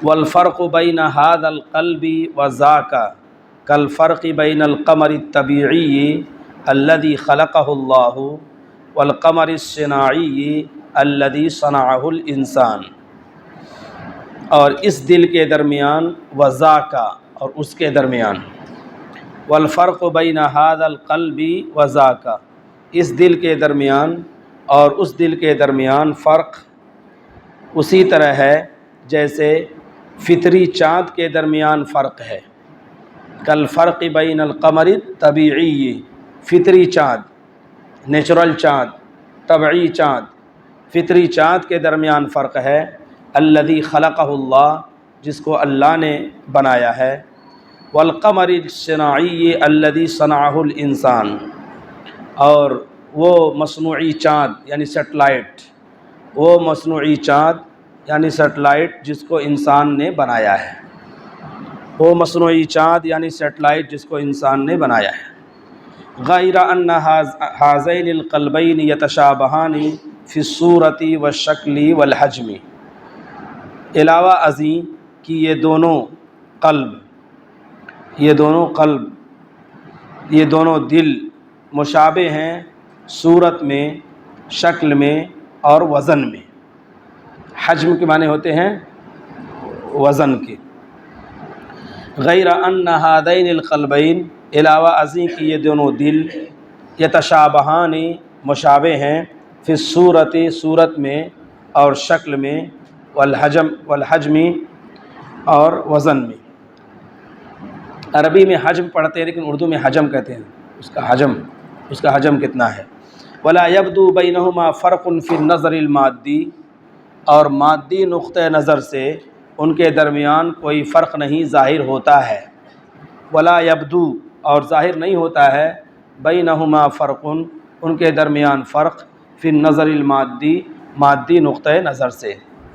والفرق بین هذا القلب وذاك كالفرق بین القمر الطبیعی الذي خلقه اللہ والقمر الصناعی الذي صنعه الانسان، اور اس دل کے درمیان وذاک اور اس کے درمیان، والفرق بین هذا القلب وذاک، اس دل کے درمیان اور اس دل کے درمیان فرق اسی طرح ہے جیسے فطری چاند کے درمیان فرق ہے۔ کالفرق بین القمر الطبیعی، فطری چاند، نیچرل چاند، طبعی چاند، فطری چاند کے درمیان فرق ہے۔ الذی خلقہ اللہ، جس کو اللہ نے بنایا ہے، والقمر الصناعی الذی صنعہ الانسان، اور وہ مصنوعی چاند یعنی سیٹلائٹ، وہ مصنوعی چاند یعنی سیٹلائٹ جس کو انسان نے بنایا ہے، وہ مصنوعی چاند یعنی سیٹلائٹ جس کو انسان نے بنایا ہے۔ غیر ان ہذین القلبین یتشابہان فی الصورۃ والشکل والحجم، علاوہ ازیں کہ یہ دونوں دل مشابہ ہیں صورت میں، شکل میں اور وزن میں۔ حجم کے معنی ہوتے ہیں وزن کے۔ غیر ان ہذین القلبین، علاوہ ازیں کہ یہ دونوں دل یتشابہان مشابہ ہیں، فی الصورۃ صورت میں اور شکل میں، والحجم اور وزن میں۔ عربی میں حجم پڑھتے ہیں لیکن اردو میں حجم کہتے ہیں، اس کا حجم کتنا ہے۔ ولا یبدو بینہما فرق فی النظر المادی، اور مادی نقطہ نظر سے ان کے درمیان کوئی فرق نہیں ظاہر ہوتا ہے۔ ولا یبدو، اور ظاہر نہیں ہوتا ہے، بینہما فرق، ان کے درمیان فرق، فی النظر المادی، مادی نقطہ نظر سے۔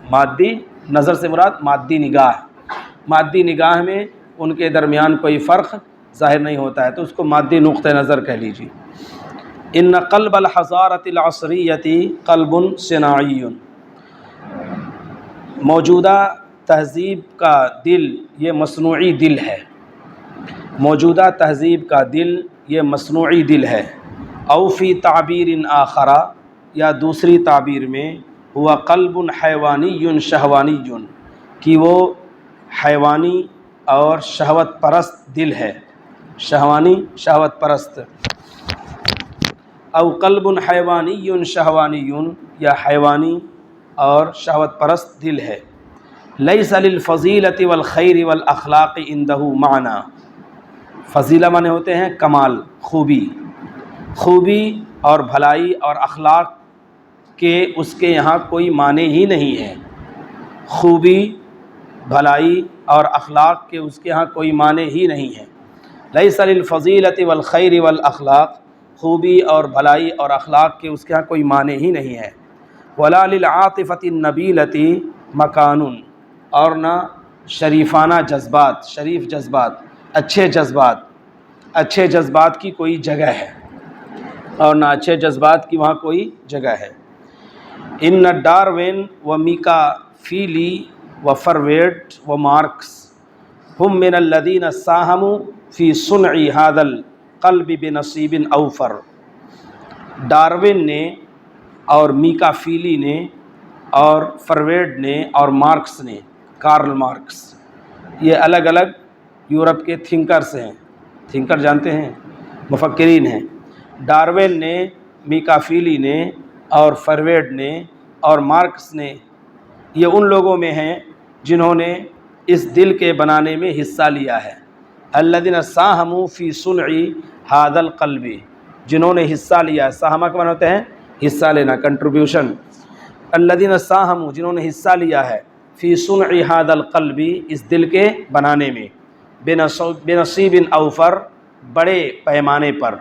مادی نظر سے مراد مادی نگاہ میں ان کے درمیان کوئی فرق ظاہر نہیں ہوتا ہے، تو اس کو مادی نقطہ نظر کہہ لیجیے۔ ان قلب الحضارۃ العصریۃ قلب صناعی، موجودہ تہذیب کا دل یہ مصنوعی دل ہے، موجودہ تہذیب کا دل یہ مصنوعی دل ہے۔ او فی تعبیر آخر، یا دوسری تعبیر میں، ہوا قلب حیوانی شہوانی، کہ وہ حیوانی اور شہوت پرست دل ہے، شہوانی شہوت پرست۔ او قلب حیوانی شہوانی، یا حیوانی اور شہوت پرست دل ہے۔ لیس للفضیلۃ والخیر والاخلاق عندہ معنی، فضیلہ معنی ہوتے ہیں کمال، خوبی اور بھلائی اور اخلاق کے اس کے یہاں کوئی معنی ہی نہیں ہے، خوبی بھلائی اور اخلاق کے اس کے یہاں کوئی معنی ہی نہیں ہے۔ لیس للفضیلۃ والخیر والاخلاق، خوبی اور بھلائی اور اخلاق کے اس کے یہاں کوئی معنی ہی نہیں ہے۔ ولا للعاطفۃ النبیلۃ مکان، اور نہ شریفانہ جذبات، شریف جذبات، اچھے جذبات کی کوئی جگہ ہے، اور نہ اچھے جذبات کی وہاں کوئی جگہ ہے۔ ان ڈاروین و میکافیلی و فرویڈ و مارکس ہم من الذین ساہموا فی صنع ھذا القلب بنصیب اوفر، ڈاروین نے اور میکافیلی نے اور فرویڈ نے اور مارکس نے، کارل مارکس، یہ الگ الگ یورپ کے تھنکرز ہیں، تھنکر جانتے ہیں، مفکرین ہیں۔ ڈاروین نے، میکافیلی نے اور فرویڈ نے اور مارکس نے، یہ ان لوگوں میں ہیں جنہوں نے اس دل کے بنانے میں حصہ لیا ہے۔ الذین ساہموا فی صنع ھذا القلب، جنہوں نے حصہ لیا ہے، ساہمہ کا معنی ہوتا ہے حصہ لینا، کنٹریبیوشن۔ الذین ساہموا، جنہوں نے حصہ لیا ہے، فی صنع ھذا القلب، اس دل کے بنانے میں، بنصیب اوفر، بڑے پیمانے پر،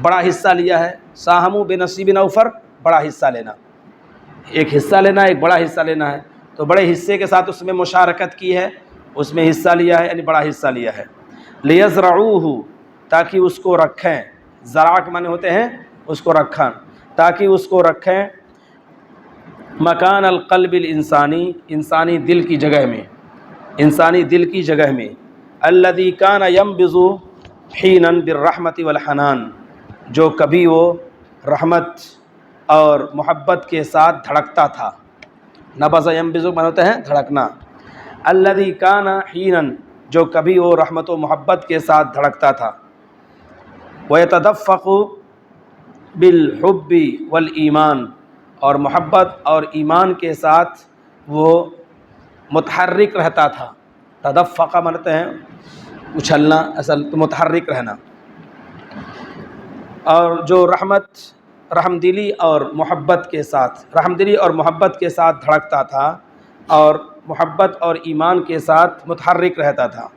بڑا حصہ لیا ہے۔ ساہموا بنصیب اوفر، بڑا حصہ لینا، ایک حصہ لینا، ایک بڑا حصہ لینا ہے، تو بڑے حصے کے ساتھ اس میں مشارکت کی ہے، اس میں حصہ لیا ہے، یعنی بڑا حصہ لیا ہے۔ لیزرعوہ، تاکہ اس کو رکھیں، زرع کے معنی ہوتے ہیں اس کو رکھیں، تاکہ اس کو رکھیں، مکان القلب الانسانی، انسانی دل کی جگہ میں، انسانی دل کی جگہ میں، الذی کان ینبض حینا بالرحمۃ والحنان، جو کبھی وہ رحمت اور محبت کے ساتھ دھڑکتا تھا۔ نبض ینبض معنی ہوتا ہے دھڑکنا۔ الذی کان حینا، جو کبھی وہ رحمت و محبت کے ساتھ دھڑکتا تھا۔ ویتدفق بالحب والایمان، اور محبت اور ایمان کے ساتھ وہ متحرک رہتا تھا۔ تدفق مانتے ہیں اچھلنا، اصل تو متحرک رہنا۔ اور جو رحمدلی اور محبت کے ساتھ، رحمدلی اور محبت کے ساتھ دھڑکتا تھا اور محبت اور ایمان کے ساتھ متحرک رہتا تھا۔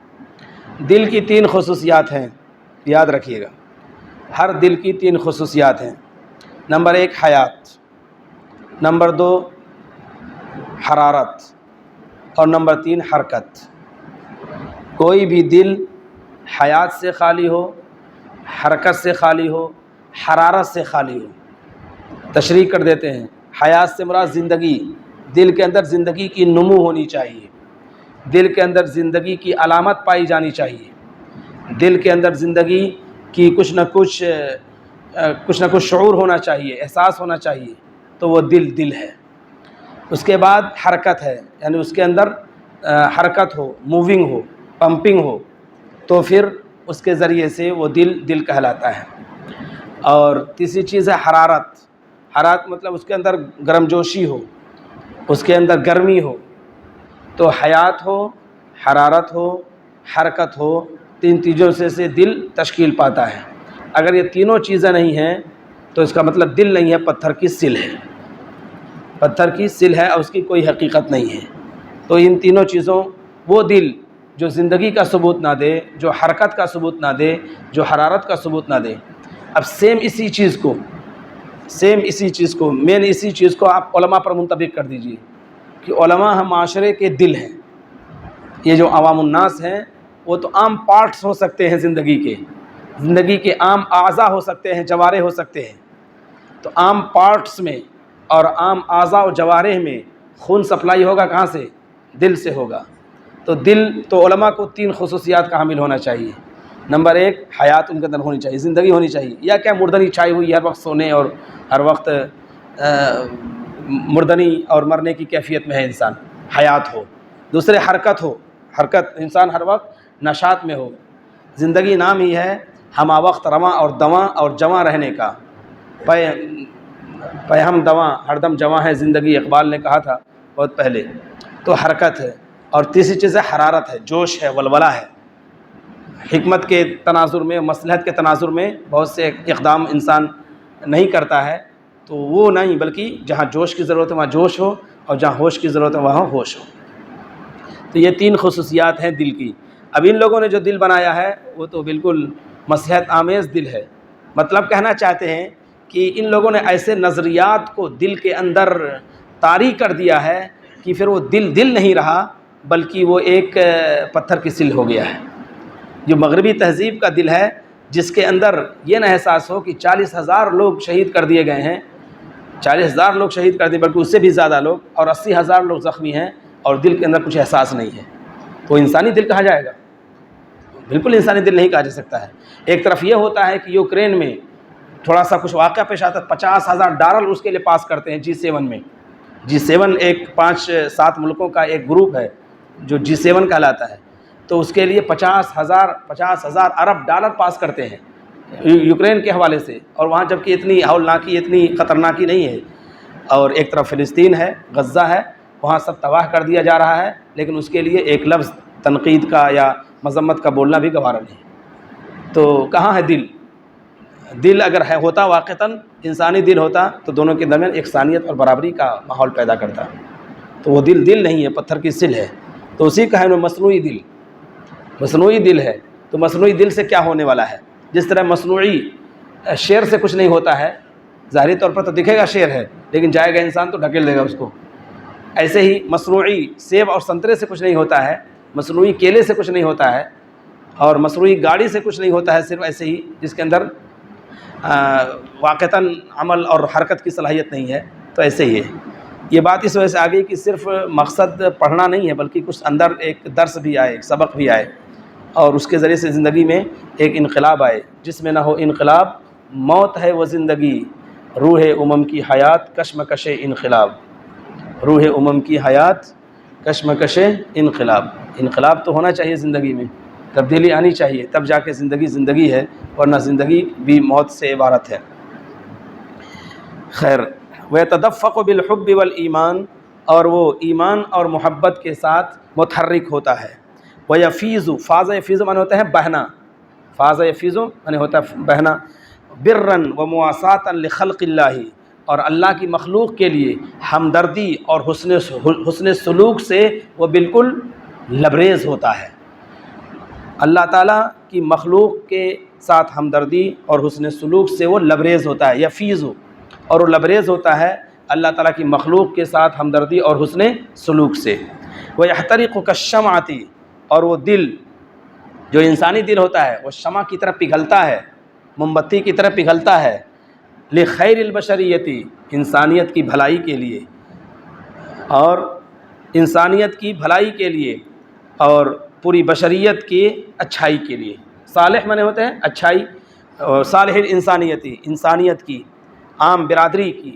دل کی 3 خصوصیات ہیں، یاد رکھیے گا، ہر دل کی 3 خصوصیات ہیں۔ نمبر 1 حیات، نمبر 2 حرارت، اور نمبر 3 حرکت۔ کوئی بھی دل حیات سے خالی ہو، حرکت سے خالی ہو، حرارت سے خالی ہو، تشریح کر دیتے ہیں۔ حیات سے مراد زندگی، دل کے اندر زندگی کی نمو ہونی چاہیے، دل کے اندر زندگی کی علامت پائی جانی چاہیے، دل کے اندر زندگی کی کچھ نہ کچھ شعور ہونا چاہیے، احساس ہونا چاہیے، تو وہ دل ہے۔ اس کے بعد حرکت ہے، یعنی اس کے اندر حرکت ہو، موونگ ہو، پمپنگ ہو، تو پھر اس کے ذریعے سے وہ دل کہلاتا ہے۔ اور تیسری چیز ہے حرارت۔ حرارت مطلب اس کے اندر گرم جوشی ہو، اس کے اندر گرمی ہو۔ تو حیات ہو، حرارت ہو، حرکت ہو، 3 چیزوں سے دل تشکیل پاتا ہے۔ اگر یہ تینوں چیزیں نہیں ہیں تو اس کا مطلب دل نہیں ہے، پتھر کی سل ہے، پتھر کی سل ہے اور اس کی کوئی حقیقت نہیں ہے۔ تو ان تینوں چیزوں، وہ دل جو زندگی کا ثبوت نہ دے، جو حرکت کا ثبوت نہ دے، جو حرارت کا ثبوت نہ دے۔ اب سیم اسی چیز کو مین اسی چیز کو آپ علماء پر منطبق کر دیجئے کہ علماء ہم معاشرے کے دل ہیں۔ یہ جو عوام الناس ہیں وہ تو عام پارٹس ہو سکتے ہیں، زندگی کے عام اعضاء ہو سکتے ہیں، جوارح ہو سکتے ہیں۔ تو عام پارٹس میں اور عام اعضاء و جوارح میں خون سپلائی ہوگا کہاں سے؟ دل سے ہوگا۔ تو دل تو علماء کو 3 خصوصیات کا حامل ہونا چاہیے۔ نمبر 1 حیات ان کے اندر ہونی چاہیے، زندگی ہونی چاہیے، یا کیا مردنی چھائی ہوئی ہر وقت سونے اور ہر وقت مردنی اور مرنے کی کیفیت میں ہے انسان، حیات ہو۔ دوسرے حرکت ہو، حرکت، انسان ہر وقت نشاط میں ہو۔ زندگی نام ہی ہے ہمہ وقت رواں اور دواں اور جواں رہنے کا، پہ ہم دواں، ہر دم جواں ہے زندگی، اقبال نے کہا تھا بہت پہلے۔ تو حرکت ہے۔ اور تیسری چیز ہے حرارت ہے، جوش ہے، ولولہ ہے۔ حکمت کے تناظر میں، مصلحت کے تناظر میں بہت سے اقدام انسان نہیں کرتا ہے، تو وہ نہیں، بلکہ جہاں جوش کی ضرورت ہے وہاں جوش ہو، اور جہاں ہوش کی ضرورت ہے وہاں ہوش ہو۔ تو یہ 3 خصوصیات ہیں دل کی۔ اب ان لوگوں نے جو دل بنایا ہے وہ تو بالکل مصلحت آمیز دل ہے۔ مطلب کہنا چاہتے ہیں کہ ان لوگوں نے ایسے نظریات کو دل کے اندر طاری کر دیا ہے کہ پھر وہ دل نہیں رہا، بلکہ وہ ایک پتھر کی سل ہو گیا ہے۔ جو مغربی تہذیب کا دل ہے، جس کے اندر یہ نہ احساس ہو کہ 40,000 لوگ شہید کر دیے گئے ہیں، 40,000 لوگ شہید کر دیے، بلکہ اس سے بھی زیادہ لوگ، اور 80,000 لوگ زخمی ہیں، اور دل کے اندر کچھ احساس نہیں ہے، تو انسانی دل کہا جائے گا؟ بالکل انسانی دل نہیں کہا جا سکتا ہے۔ ایک طرف یہ ہوتا ہے کہ یوکرین میں تھوڑا سا کچھ واقعہ پیش آتا ہے، $50,000 اس کے لیے پاس کرتے ہیں G7 میں۔ G7 ایک 5-7 ملکوں کا ایک گروپ ہے جو G7 کہلاتا ہے، تو اس کے لیے 50,000 ارب ڈالر پاس کرتے ہیں یوکرین کے حوالے سے، اور وہاں جبکہ اتنی ہولناکی، اتنی خطرناکی نہیں ہے۔ اور ایک طرف فلسطین ہے، غزہ ہے، وہاں سب تباہ کر دیا جا رہا ہے، لیکن اس کے لیے ایک لفظ تنقید کا یا مذمت کا بولنا بھی گوارا نہیں۔ تو کہاں ہے دل؟ دل اگر ہوتا واقعتاً انسانی دل ہوتا تو دونوں کے درمیان یکسانیت اور برابری کا ماحول پیدا کرتا، تو وہ دل نہیں ہے، پتھر کی سل ہے۔ تو اسی کا ہے مصنوعی دل ہے۔ تو مصنوعی دل سے کیا ہونے والا ہے؟ جس طرح مصنوعی شیر سے کچھ نہیں ہوتا ہے، ظاہری طور پر تو دکھے گا شیر ہے، لیکن جائے گا انسان تو ڈھکیل دے گا اس کو۔ ایسے ہی مصنوعی سیب اور سنترے سے کچھ نہیں ہوتا ہے، مصنوعی کیلے سے کچھ نہیں ہوتا ہے، اور مصنوعی گاڑی سے کچھ نہیں ہوتا ہے، صرف ایسے ہی جس کے اندر واقعتاً عمل اور حرکت کی صلاحیت نہیں ہے، تو ایسے ہی ہے۔ یہ بات اس وجہ سے آ گئی کہ صرف مقصد پڑھنا نہیں ہے، بلکہ کچھ اندر ایک درس بھی آئے، ایک سبق بھی آئے، اور اس کے ذریعے سے زندگی میں ایک انقلاب آئے۔ جس میں نہ ہو انقلاب، موت ہے وہ زندگی، روح امم کی حیات کشمکش انقلاب، روح امم کی حیات کشمکش انقلاب۔ انقلاب تو ہونا چاہیے زندگی میں، تبدیلی آنی چاہیے، تب جا کے زندگی زندگی ہے، ورنہ زندگی بھی موت سے عبارت ہے۔ خیر، وَيَتَدَفَّقُ بِالْحُبِّ وَالْإِيمَانِ، اور وہ ایمان اور محبت کے ساتھ متحرک ہوتا ہے۔ وَيَفِيضُ، فاض یفیض معنی ہوتا ہے بہنا، فاض یفیض معنی ہوتا ہے بہنا، بِرًّا وَمُوَاسَاةً لِخَلْقِ اللّہ، اور اللہ کی مخلوق کے لیے ہمدردی اور حسن سلوک سے وہ بالکل لبریز ہوتا ہے۔ اللہ تعالیٰ کی مخلوق کے ساتھ ہمدردی اور حسن سلوک سے وہ لبریز ہوتا ہے، یفیض، اور وہ لبریز ہوتا ہے اللہ تعالیٰ کی مخلوق کے ساتھ ہمدردی اور حسن سلوک سے۔ وَيَحْتَرِقُ كَالشَّمْعَةِ، اور وہ دل جو انسانی دل ہوتا ہے وہ شمع کی طرح پگھلتا ہے، موم بتی کی طرح پگھلتا ہے، لخیر البشریتی، انسانیت کی بھلائی کے لیے، اور انسانیت کی بھلائی کے لیے اور پوری بشریت کی اچھائی کے لیے۔ صالح معنی ہوتے ہیں اچھائی، صالح الانسانیتی، انسانیت کی، عام برادری کی،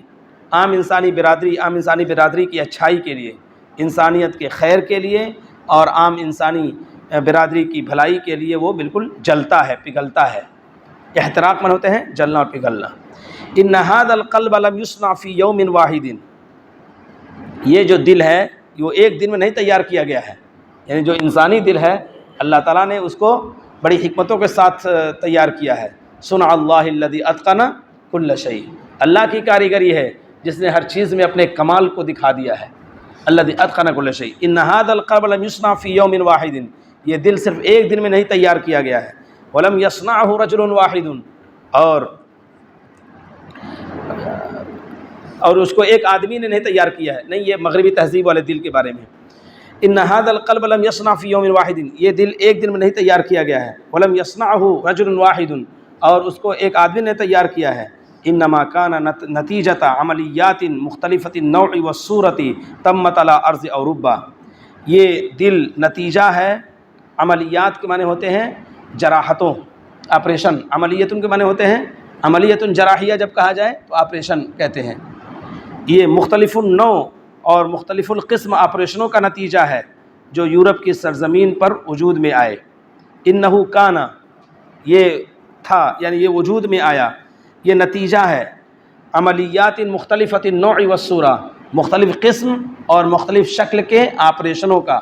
عام انسانی برادری کی اچھائی کے لیے، انسانیت کے خیر کے لیے اور عام انسانی برادری کی بھلائی کے لیے وہ بالکل جلتا ہے، پگھلتا ہے۔ احتراق معنی ہوتے ہیں جلنا اور پگھلنا۔ ان ھذا القلب لم يصنع في يوم واحد، یہ جو دل ہے وہ ایک دن میں نہیں تیار کیا گیا ہے، یعنی جو انسانی دل ہے اللہ تعالیٰ نے اس کو بڑی حکمتوں کے ساتھ تیار کیا ہے۔ صنع اللہ الذی اتقن کل شیء، اللہ کی کاریگری ہے جس نے ہر چیز میں اپنے کمال کو دکھا دیا ہے۔ الذی اتقن کل شیء، ان ھذا القلب لم يصنع في يوم واحد، یہ دل صرف ایک دن میں نہیں تیار کیا گیا ہے۔ ولم يصنعه رجل واحد، اور اس کو ایک آدمی نے نہیں تیار کیا ہے، نہیں، یہ مغربی تہذیب والے دل کے بارے میں۔ ان ھذا القلب لم يصنع في يوم واحد، یہ دل ایک دن میں نہیں تیار کیا گیا ہے۔ ولم يصنعه رجل واحد، اور اس کو ایک آدمی نے تیار کیا ہے۔ انما كان نتیجۃ عملیات مختلفۃ النوع والصورۃ تمت على ارض اوروبا، یہ دل نتیجہ ہے، عملیات کے معنی ہوتے ہیں جراحتوں، آپریشن، عملیتن کے معنی ہوتے ہیں عملیتن جراحیہ، جب کہا جائے تو آپریشن کہتے ہیں۔ یہ مختلف النوع اور مختلف القسم آپریشنوں کا نتیجہ ہے جو یورپ کی سرزمین پر وجود میں آئے۔ انہو کانا، یہ تھا یعنی یہ وجود میں آیا، یہ نتیجہ ہے عملیات مختلفۃ النوع والصورہ، مختلف قسم اور مختلف شکل کے آپریشنوں کا،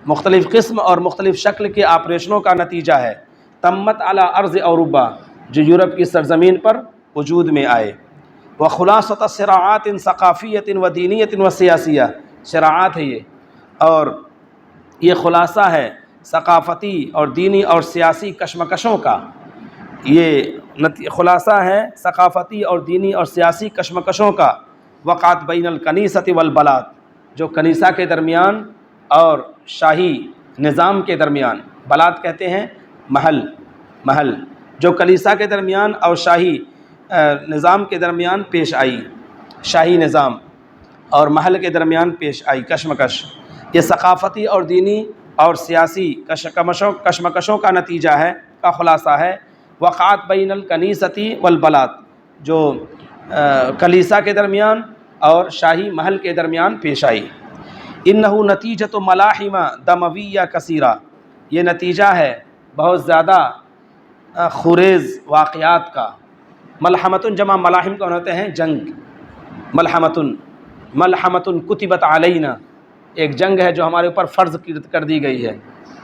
مختلف قسم اور مختلف شکل کے آپریشنوں کا نتیجہ ہے۔ تمت علی ارض اوروبا، جو یورپ کی سرزمین پر وجود میں آئے۔ وخلاصۃ صراعات ثقافیۃ و دینیۃ و سیاسیہ، صراعات ہے یہ، اور یہ خلاصہ ہے ثقافتی اور دینی اور سیاسی کشمکشوں کا، یہ خلاصہ ہے ثقافتی اور دینی اور سیاسی کشمکشوں کا۔ وقعت بین الکنیسۃ والبلاد، جو کنیسہ کے درمیان اور شاہی نظام کے درمیان، بلاد کہتے ہیں محل، جو کلیسا کے درمیان اور شاہی نظام کے درمیان پیش آئی، شاہی نظام اور محل کے درمیان پیش آئی کشمکش، یہ ثقافتی اور دینی اور سیاسی کشمکشوں کا نتیجہ ہے، کا خلاصہ ہے۔ وقعت بین الکنیسۃ والبلاد، جو کلیسا کے درمیان اور شاہی محل کے درمیان پیش آئی۔ انہو نتیجۃ ملاحم دمویہ کثیرہ، یہ نتیجہ ہے بہت زیادہ خونریز واقعات کا۔ ملحمتن جمع ملاحم کون ہوتے ہیں؟ جنگ، ملحمتن کتبت علینا، ایک جنگ ہے جو ہمارے اوپر فرض کر دی گئی ہے،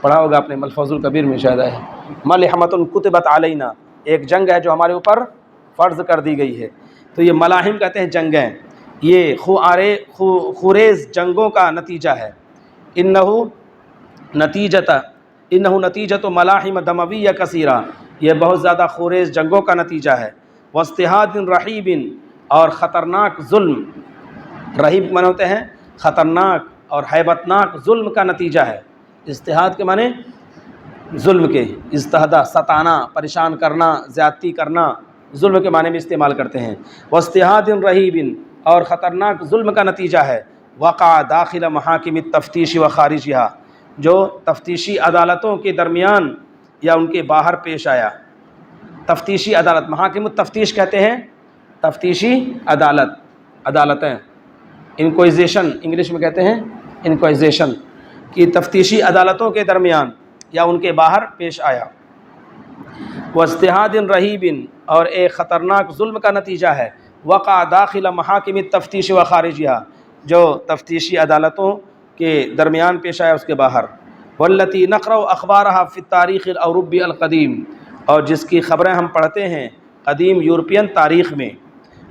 پڑھا ہوگا آپ نے ملفوظ الکبیر میں شاید ہے، ملحمتن کتبت علینا، ایک جنگ ہے جو ہمارے اوپر فرض کر دی گئی ہے۔ تو یہ ملاحم کہتے ہیں جنگیں، یہ خونریز جنگوں کا نتیجہ ہے۔ انہو نتیجۃ ملاحم دمویہ کثیرہ، یہ بہت زیادہ خونریز جنگوں کا نتیجہ ہے۔ واضطہاد رہیب، اور خطرناک ظلم، رہیب معنی ہوتے ہیں خطرناک اور ہیبتناک ظلم کا نتیجہ ہے۔ اضطہاد کے معنی ظلم کے، اضطہدہ ستانا، پریشان کرنا، زیادتی کرنا، ظلم کے معنی میں استعمال کرتے ہیں۔ واضطہاد رہیب، اور خطرناک ظلم کا نتیجہ ہے وقع داخل محاکم التفتیش و خارجہا، جو تفتیشی عدالتوں کے درمیان یا ان کے باہر پیش آیا۔ تفتیشی عدالت، محاکم التفتیش کہتے ہیں تفتیشی عدالتیں، انکوائزیشن انگلش میں کہتے ہیں انکوائزیشن، کی تفتیشی عدالتوں کے درمیان یا ان کے باہر پیش آیا۔ واجتہاد رہیب، اور ایک خطرناک ظلم کا نتیجہ ہے وقع داخل محاکم التفتیش و خارجہا، جو تفتیشی عدالتوں کے درمیان پیش آیا اس کے باہر۔ والتی نقرأ اخبارها فی التاریخ الاوروپی القدیم، اور جس کی خبریں ہم پڑھتے ہیں قدیم یورپین تاریخ میں۔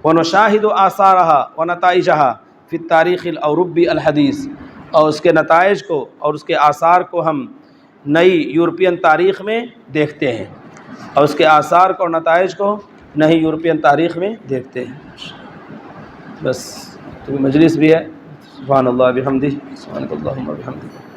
ونشاہد آثارها ونتائجها فی التاریخ الاوروپی الحدیث، اور اس کے نتائج کو اور اس کے آثار کو ہم نئی یورپین تاریخ میں دیکھتے ہیں، اور اس کے آثار کو اور نتائج کو نئی یورپین تاریخ میں دیکھتے ہیں۔ بس تو مجلس بھی ہے۔ سبحان اللہ بحمدہ، سبحانک اللہم وبحمدک۔